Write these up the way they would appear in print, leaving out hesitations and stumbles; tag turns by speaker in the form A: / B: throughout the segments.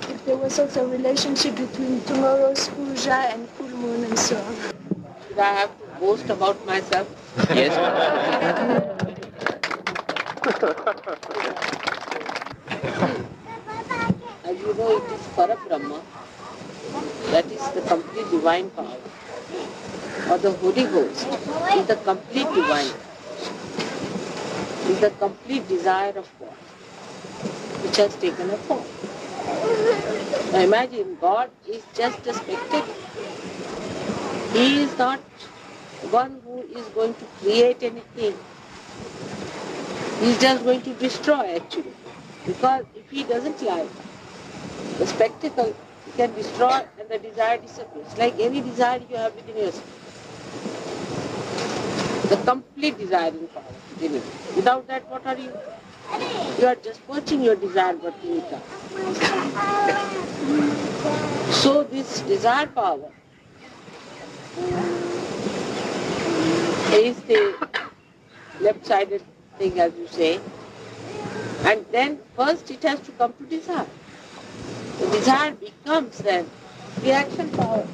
A: If there was also a relationship between tomorrow's puja and full moon and so on.
B: Should I have to boast about myself?
C: Yes.
B: As you know, it is Parabrahma, that is the complete divine power, or the Holy Ghost is the complete divine, is the complete desire of God, which has taken a form. Now imagine, God is just a spectator. He is not one who is going to create anything. He is just going to destroy actually. Because if he doesn't like the spectacle, he can destroy and the desire disappears. Like any desire you have within yourself. The complete desiring power within you. Without that, what are you? You are just watching your desire working it out. So this desire power is the left-sided thing, as you say. And then first it has to come to desire. The desire becomes then the action power.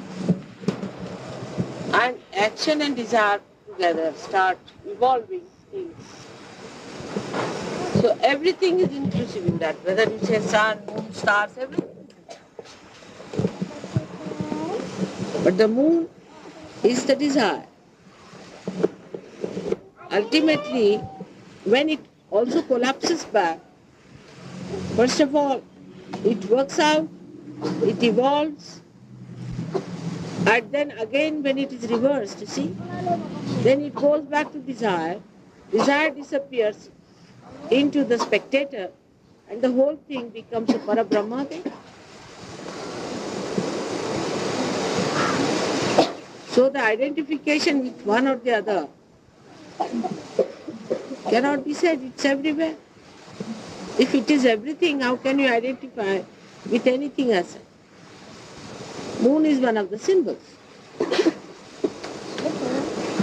B: And action and desire together start evolving things. So everything is inclusive in that, whether you say sun, moon, stars, everything. But the moon is the desire. Ultimately, when it also collapses back, first of all, it works out, it evolves, and then again when it is reversed, you see, then it goes back to desire. Desire disappears into the spectator, and the whole thing becomes a Parabrahma thing. So the identification with one or the other cannot be said, it's everywhere. If it is everything, how can you identify with anything else? Moon is one of the symbols.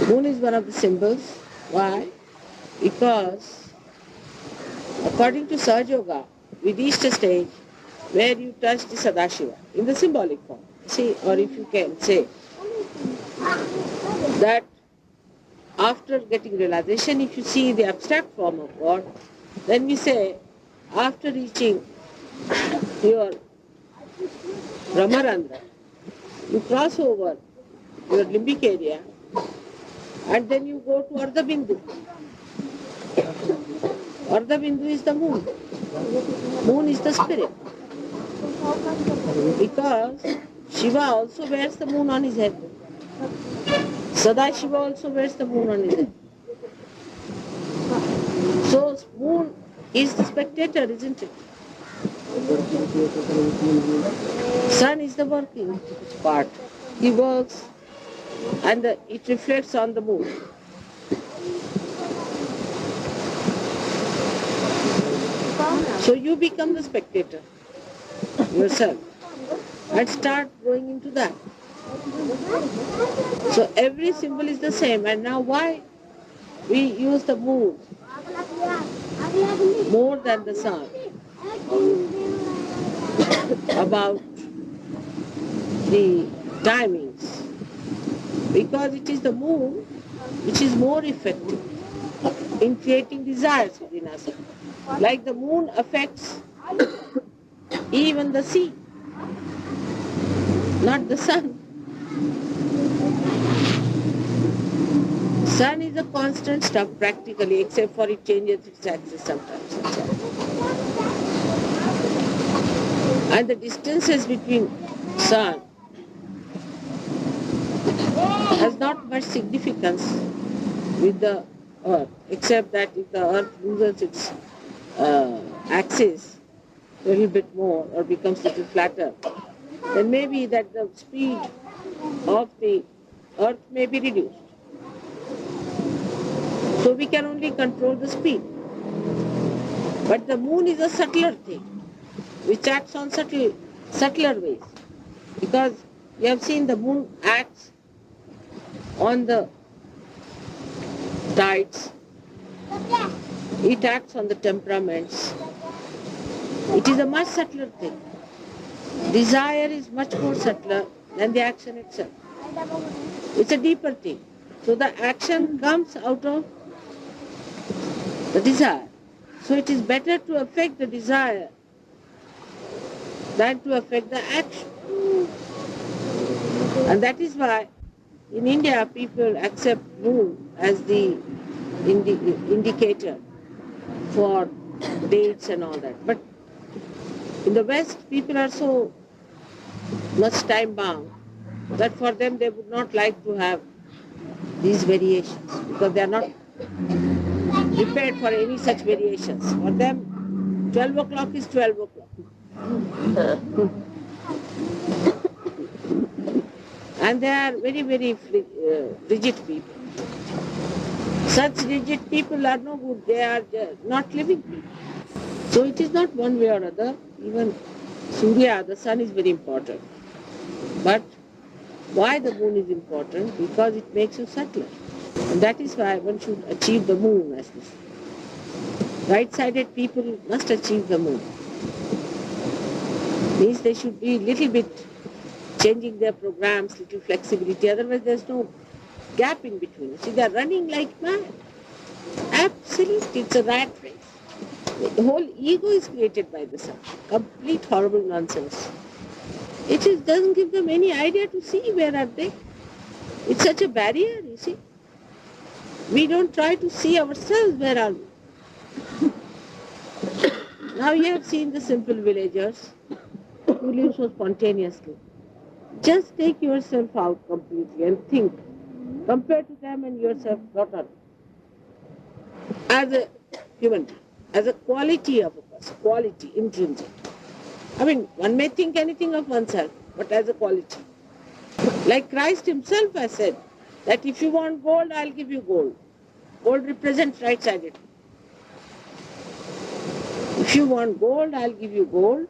B: Moon is one of the symbols. Why? Because according to Sahaja Yoga, we reached a stage where you touch the Sadashiva in the symbolic form. See, or if you can say that after getting realization, if you see the abstract form of God, then we say after reaching your Brahmarandra, you cross over your limbic area and then you go to Ardha Bindu. Ardha Bindu is the moon. Moon is the spirit. Because Shiva also wears the moon on his head. Sadashiva also wears the moon on his head. So moon is the spectator, isn't it? Sun is the working part. He works and it reflects on the moon. So you become the spectator yourself and start going into that. So every symbol is the same. And now why we use the moon more than the sun about the timings? Because it is the moon which is more effective in creating desires within us. Like the moon affects even the sea, not the sun. Sun is a constant stuff practically, except for it changes its axis sometimes. And the distances between sun has not much significance with the earth, except that if the earth loses its axis a little bit more or becomes a little flatter, then maybe that the speed of the earth may be reduced. So we can only control the speed. But the moon is a subtler thing, which acts on subtler ways. Because you have seen the moon acts on the tides, it acts on the temperaments, It is a much subtler thing. Desire is much more subtler than the action itself. It's a deeper thing. So the action comes out of the desire. So it is better to affect the desire than to affect the action. And that is why in India people accept moon as the indicator for dates and all that. But in the West people are so much time bound that for them they would not like to have these variations because they are not prepared for any such variations. For them 12 o'clock is 12 o'clock. And they are very, very rigid people. Such rigid people are no good. They are not living people. So it is not one way or other. Even Surya, the sun, is very important. But why the moon is important? Because it makes you subtler. And that is why one should achieve the moon, as we say. Right-sided people must achieve the moon. Means they should be little bit changing their programs, little flexibility, otherwise there's no gap in between. See, they're running like mad. Absolutely, it's a rat race. The whole ego is created by the sun. Complete horrible nonsense. It doesn't give them any idea to see where are they. It's such a barrier, you see. We don't try to see ourselves where are we. Now you have seen the simple villagers who live so spontaneously. Just take yourself out completely and think. Compare to them and yourself, not on. As a human being, as a quality of a person, quality, intrinsic. I mean, one may think anything of oneself, but as a quality. Like Christ himself has said, that if you want gold, I'll give you gold. Gold represents right-sided. If you want gold, I'll give you gold.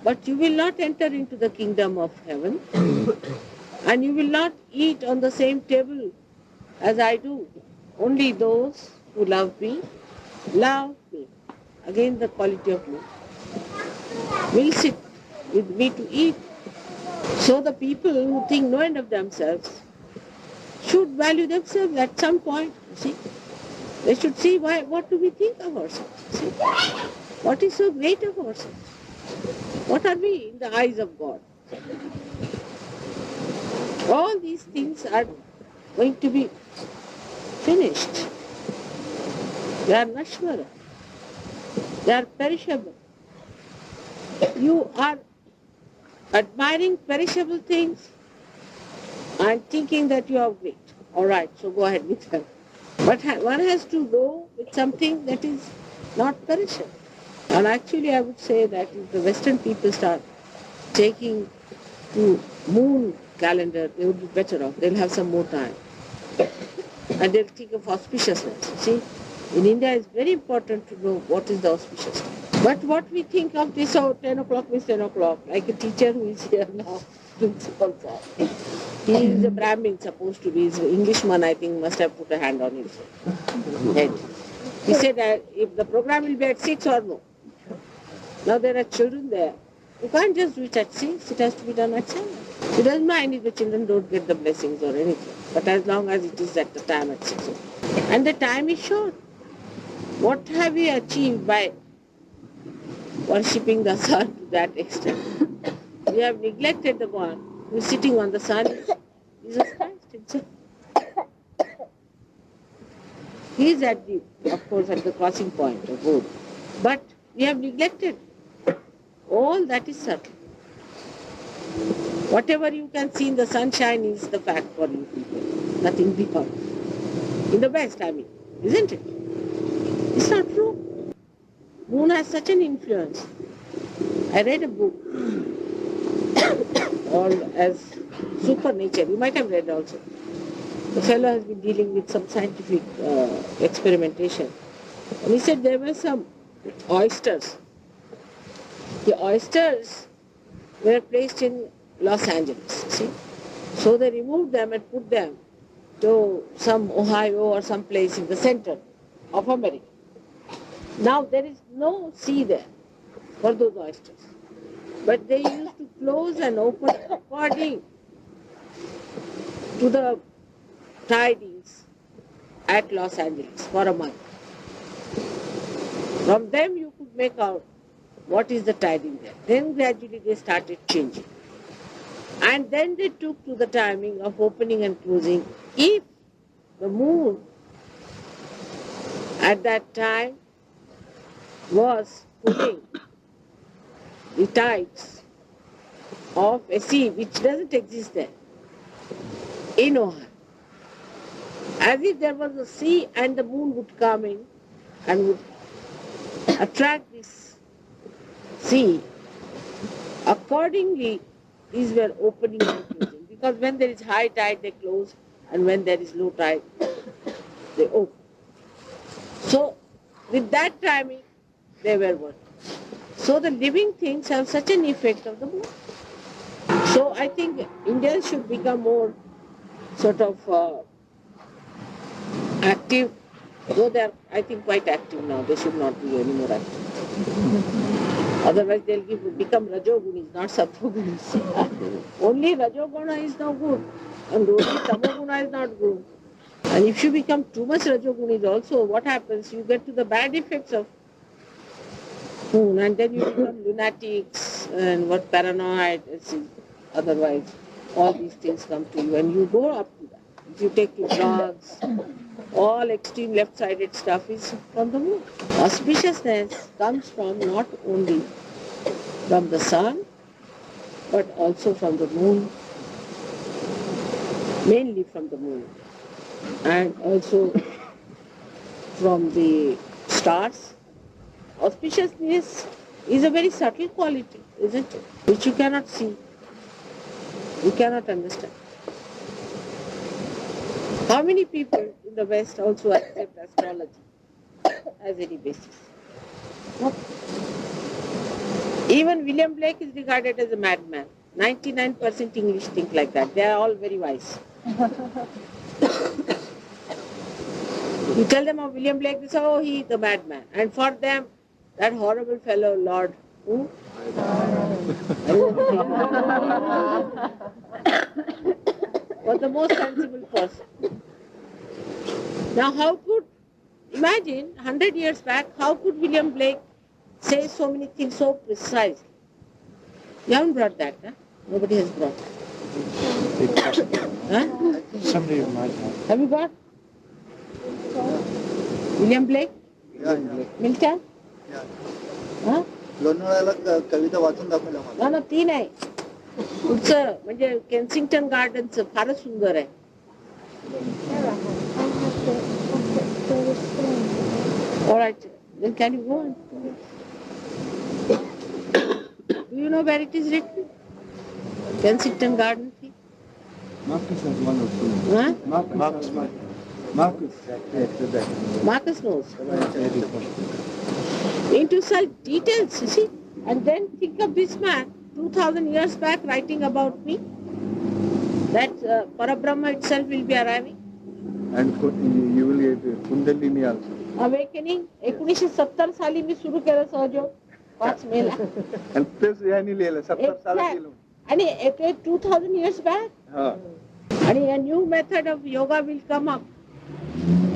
B: But you will not enter into the kingdom of heaven. And you will not eat on the same table as I do. Only those who love me, love me. Again the quality of love. Will sit with me to eat. So the people who think no end of themselves should value themselves at some point. See? They should see what do we think of ourselves. See? What is so great of ourselves? What are we in the eyes of God? All these things are going to be finished. They are nashvara. They are perishable. You are admiring perishable things and thinking that you are great. All right, so go ahead with them. But one has to go with something that is not perishable. And actually I would say that if the Western people start taking to moon calendar, they would be better off. They'll have some more time. And they'll think of auspiciousness. See, in India it's very important to know what is the auspiciousness. But what we think of this, 10 o'clock means 10 o'clock, like a teacher who is here now, principal sir. He is a Brahmin supposed to be, he's an Englishman, I think, must have put a hand on his head. He said if the program will be at 6 or no. Now there are children there. You can't just do it at 6, it has to be done at 7. He doesn't mind if the children don't get the blessings or anything, but as long as it is at the time at 6. And the time is short. What have we achieved by worshipping the sun to that extent? We have neglected the one who is sitting on the sun, Jesus Christ himself. He is of course, at the crossing point of both. But we have neglected. All that is subtle. Whatever you can see in the sunshine is the fact for you people. Nothing beyond. In the West, I mean. Isn't it? It's not true. Moon has such an influence. I read a book called as Supernature. You might have read also. The fellow has been dealing with some scientific experimentation. And he said there were some oysters. The oysters were placed in Los Angeles, see? So they removed them and put them to some Ohio or some place in the center of America. Now there is no sea there. for those oysters. But they used to close and open according to the tidings at Los Angeles for a month. From them you could make out what is the tiding there. Then gradually they started changing. And then they took to the timing of opening and closing. If the moon at that time was pulling the tides of a sea which doesn't exist there in Ohio. As if there was a sea and the moon would come in and would attract this sea. Accordingly, these were opening and closing. Because when there is high tide, they close, and when there is low tide, they open. So, with that timing, they were working. So the living things have such an effect of the moon. So I think Indians should become more sort of active, though they are, I think, quite active now. They should not be any more active. Otherwise they'll become Rajogunis, not Sattvagunis. Only Rajoguna is no good, and only Tamoguna is not good. And if you become too much Rajogunis also, what happens? You get to the bad effects of moon, and then you become lunatics and what paranoid, otherwise all these things come to you and you go up to that. If you take to drugs, all extreme left-sided stuff is from the moon. Auspiciousness comes from not only from the sun, but also from the moon, mainly from the moon, and also from the stars. Auspiciousness is a very subtle quality, isn't it? Which you cannot see, you cannot understand. How many people in the West also accept astrology as any basis? No. Even William Blake is regarded as a madman. 99% English think like that. They are all very wise. You tell them of William Blake, they say, oh, he is the madman. And for them, that horrible fellow, Lord, who? Was the most sensible person. Now how could, imagine, 100 years back, how could William Blake say so many things so precisely? You haven't brought that, huh? Nobody has brought that. Huh?
C: Somebody might have.
B: Have you got? William Blake?
D: या
B: Milton?
D: या
B: Huh?
D: लोणावळ्याला कविता वाचून दाखवल्या मला.
B: No, तीन आहे. पुढचं म्हणजे केन्सिंग्टन गार्डनचं फारच सुंदर आहे. All right, then can you go on? Do you know where it is written? Kensington Garden thing?
D: Marcus has one or two.
B: Huh? Marcus knows. Into such details, you see? And then think of this man, 2000 years back, writing about me, that Parabrahma itself will be arriving.
D: And you will get Kundalini also.
B: Awakening, 1970 साली मी सुरू केलं सहयोग 5 मेला.
D: And तेच यांनी लिहिलं 70 साली लिहिलं.
B: आणि 2000 years back.
D: हां.
B: And a new method of yoga will come up.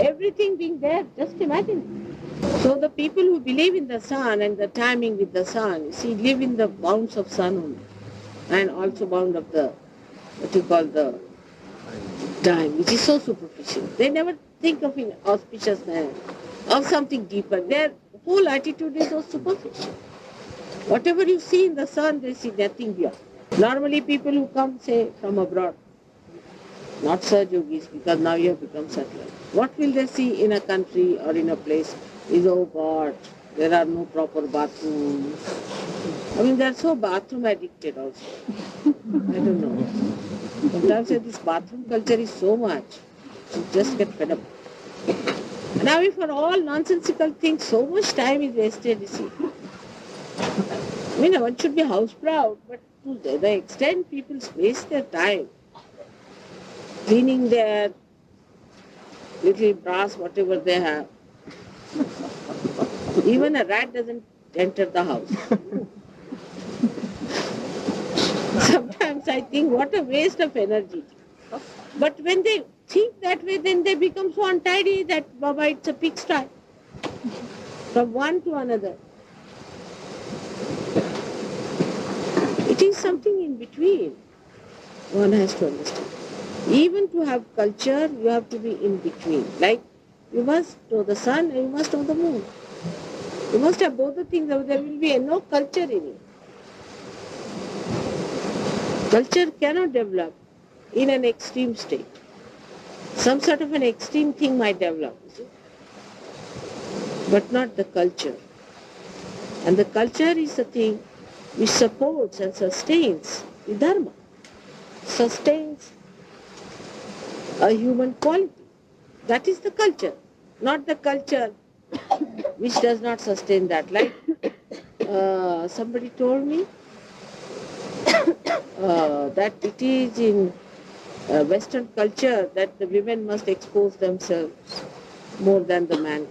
B: Everything being there, just imagine. So the people who believe in the sun and the timing with the sun, you see, live in the bounds of sun only. And also bound of the, what you call the time, which is so superficial. They never think of an auspiciousness, of something deeper. Their whole attitude is so superficial. Whatever you see in the sun, they see nothing beyond. Normally people who come, say, from abroad, not Saj Yogis, because now you have become settled. What will they see in a country or in a place is, oh God, there are no proper bathrooms. I mean, they are so bathroom addicted also. I don't know. Sometimes this bathroom culture is so much, you just get fed up. Now if for all nonsensical things, so much time is wasted, you see. I mean, one should be house proud, but to the extent people waste their time cleaning their little brass, whatever they have. Even a rat doesn't enter the house. Sometimes I think what a waste of energy. But when they think that way, then they become so untidy that, Baba, it's a pigsty. From one to another. It is something in between. One has to understand. Even to have culture, you have to be in between. Like, you must know the sun and you must know the moon. You must have both the things, or there will be no culture in it. Culture cannot develop in an extreme state. Some sort of an extreme thing might develop, you see, but not the culture. And the culture is the thing which supports and sustains the dharma, sustains a human quality. That is the culture, not the culture which does not sustain that. Like somebody told me that it is in Western culture that the women must expose themselves more than the men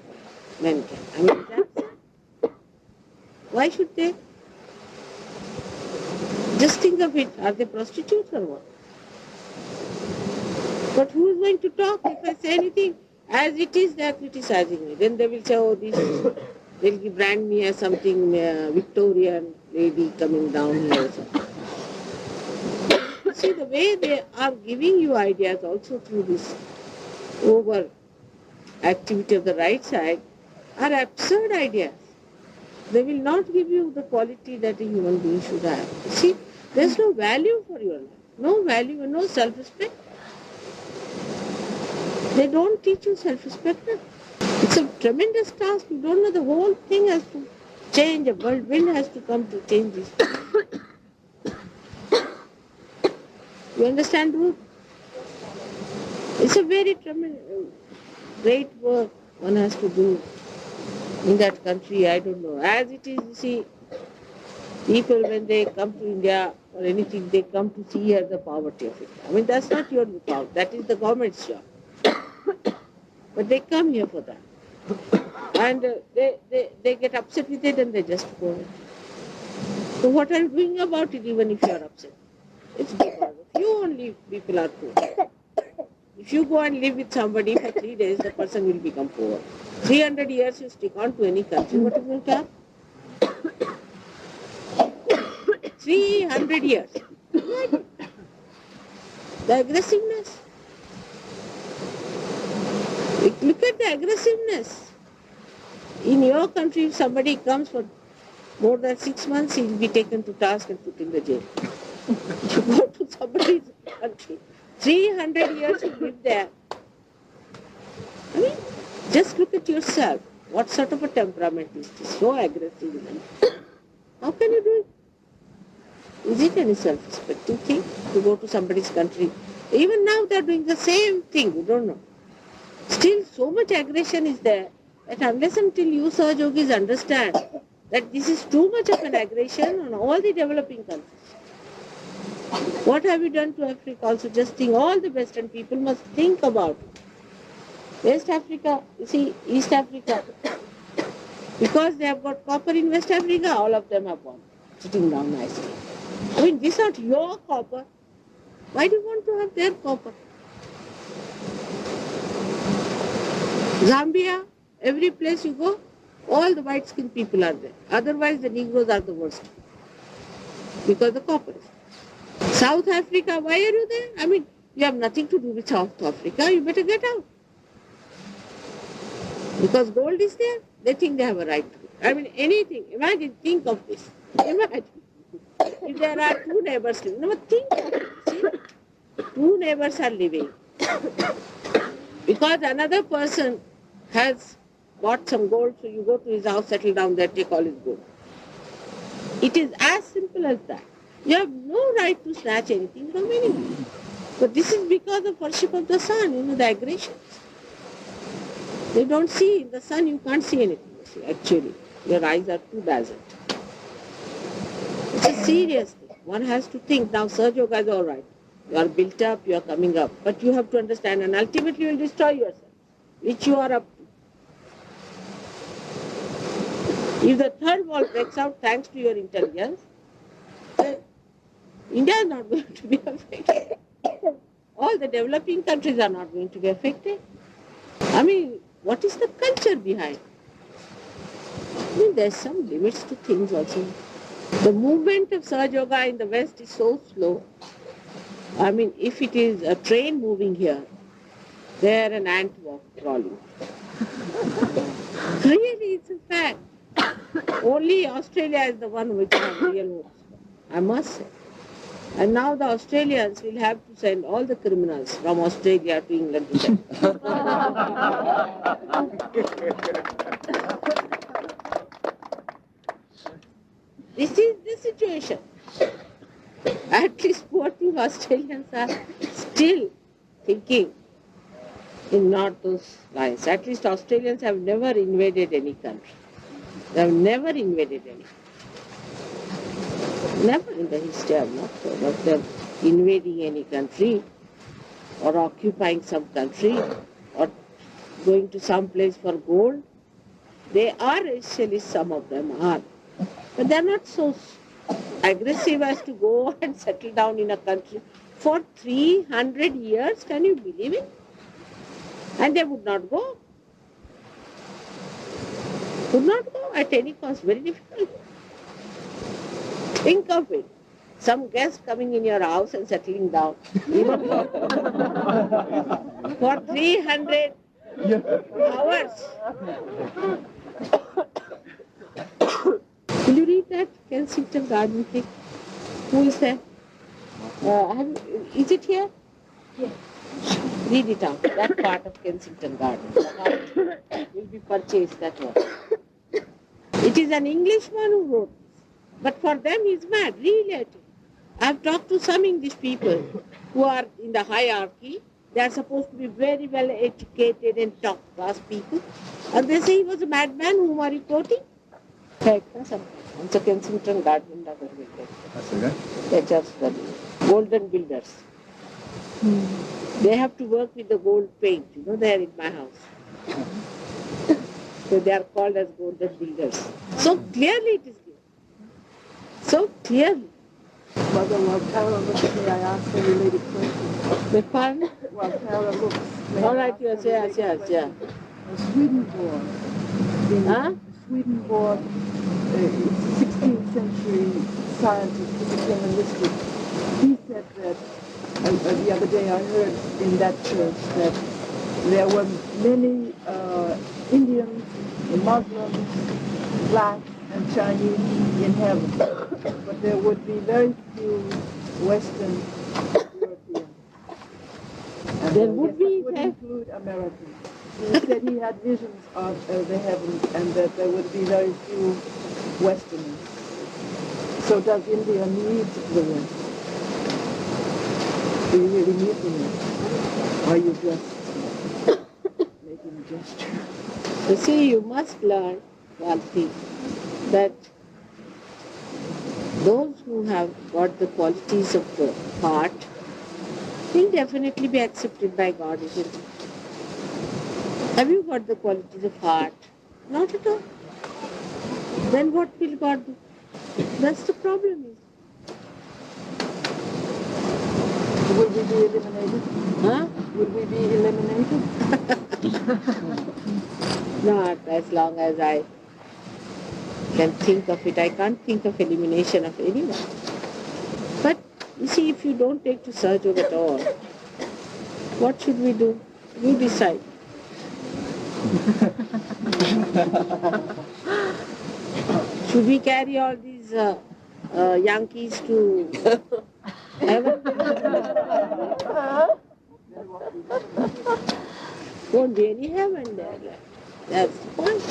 B: can. I mean, that's, why should they? Just think of it. Are they prostitutes or what? But who is going to talk if I say anything? As it is, they are criticizing me. Then they will say, oh, this is, they'll brand me as something Victorian lady coming down here. See, the way they are giving you ideas also through this over activity of the right side are absurd ideas. They will not give you the quality that a human being should have. See, there's no value for your life, no value and no self-respect. They don't teach you self-respect. It's a tremendous task. You don't know, the whole thing has to change. A whirlwind has to come to change this. You understand, Ruth? It's a very tremendous, great work one has to do in that country. I don't know. As it is, you see, people when they come to India or anything, they come to see here the poverty of it. I mean, that's not your lookout. That is the government's job. But they come here for that. And they get upset with it and they just go away. So what are you doing about it even if you are upset? It's because of you only people are poor. If you go and live with somebody for 3 days, the person will become poor. 300 years you stick on to any country, what is going to happen? 300 years. The aggressiveness. Look at the aggressiveness. In your country, if somebody comes for more than 6 months, he will be taken to task and put in the jail. You go to somebody's country, 300 years you live there. I mean, just look at yourself. What sort of a temperament is this? So aggressive. How can you do it? Is it any self-respecting thing to go to somebody's country? Even now they are doing the same thing, you don't know. Still so much aggression is there that unless until you Sahaj Yogis understand that this is too much of an aggression on all the developing countries. What have you done to Africa? Also just think, all the Western people must think about it. West Africa, you see, East Africa, because they have got copper in West Africa, all of them have gone, sitting down nicely. I mean, this is not your copper. Why do you want to have their copper? Zambia, every place you go, all the white-skinned people are there. Otherwise, the Negroes are the worst because the copper is. South Africa, why are you there? I mean, you have nothing to do with South Africa. You better get out. Because gold is there, they think they have a right to it. I mean, anything. Imagine, think of this. Imagine. If there are two neighbors living, no, think of it. See? Two neighbors are living. Because another person has bought some gold, so you go to his house, settle down there, take all his gold. It is as simple as that. You have no right to snatch anything from anyone. But this is because of worship of the sun, the aggressions. They don't see. In the sun you can't see anything, you see, actually. Your eyes are too dazzled. It's a serious thing. One has to think. Now Sahaja Yoga is all right. You are built up, you are coming up. But you have to understand, and ultimately you will destroy yourself, which you are up to. If the third wall breaks out thanks to your intelligence, then India is not going to be affected. All the developing countries are not going to be affected. I mean, what is the culture behind? I mean, there's some limits to things also. The movement of Sahaja Yoga in the West is so slow. I mean, if it is a train moving here, there an ant crawling. Really, it's a fact. Only Australia is the one which has real hopes, I must say. And now the Australians will have to send all the criminals from Australia to England to them. This is the situation. At least poor thing Australians are still thinking in not those lines. At least Australians have never invaded any country. They have never invaded any. Never in the history of not heard of them invading any country or occupying some country or going to some place for gold. They are actually, some of them are. But they are not so aggressive as to go and settle down in a country for 300 years. Can you believe it? And they would not go. Would not go at any cost. Very difficult. Think of it. Some guest coming in your house and settling down. Even for 300 hours. Will you read that Kensington Garden thing? Who is there? Is it here? Yes. Read it out. That part of Kensington Garden. Will be purchased, that one. It is an Englishman who wrote this. But for them he's mad, really. I have talked to some English people who are in the hierarchy. They are supposed to be very well educated and top class people. And they say he was a madman. Whom are you quoting? It's a Kensington Garden. They just golden builders. They have to work with the gold paint. You know, they are in my house. So they are called as golden builders. So clearly it is given. So clearly.
A: Mother, while Tara looks, may I ask a related question?
B: The pardon?
A: While Tara looks, may
B: All
A: I
B: right,
A: ask
B: yes,
A: a
B: yes,
A: related
B: yes,
A: question?
B: yeah.
A: A Swedenborg.
B: Huh?
A: Swedenborg, 16th century scientist who became a mystic. He said that, the other day I heard in that church that there were many Indians, Muslims, blacks, and Chinese in heaven, but there would be very few Western Europeans. And
B: There would be,
A: would include Americans. He said he had visions of the heavens and that there would be very few Westerners. So does India need the West? Do you really need the West? Or are you just making a gesture?
B: You see, you must learn one thing, that those who have got the qualities of the heart will definitely be accepted by God, isn't it? Have you got the qualities of heart? Not at all. Then what will God do? That's the problem is.
A: Will we be eliminated?
B: Huh?
A: Would we be eliminated?
B: Not as long as I can think of it. I can't think of elimination of anyone. But you see, if you don't take to Sahaja Yoga at all, what should we do? You decide. Should we carry all these Yankees to heaven? Won't be any heaven there. That's the point.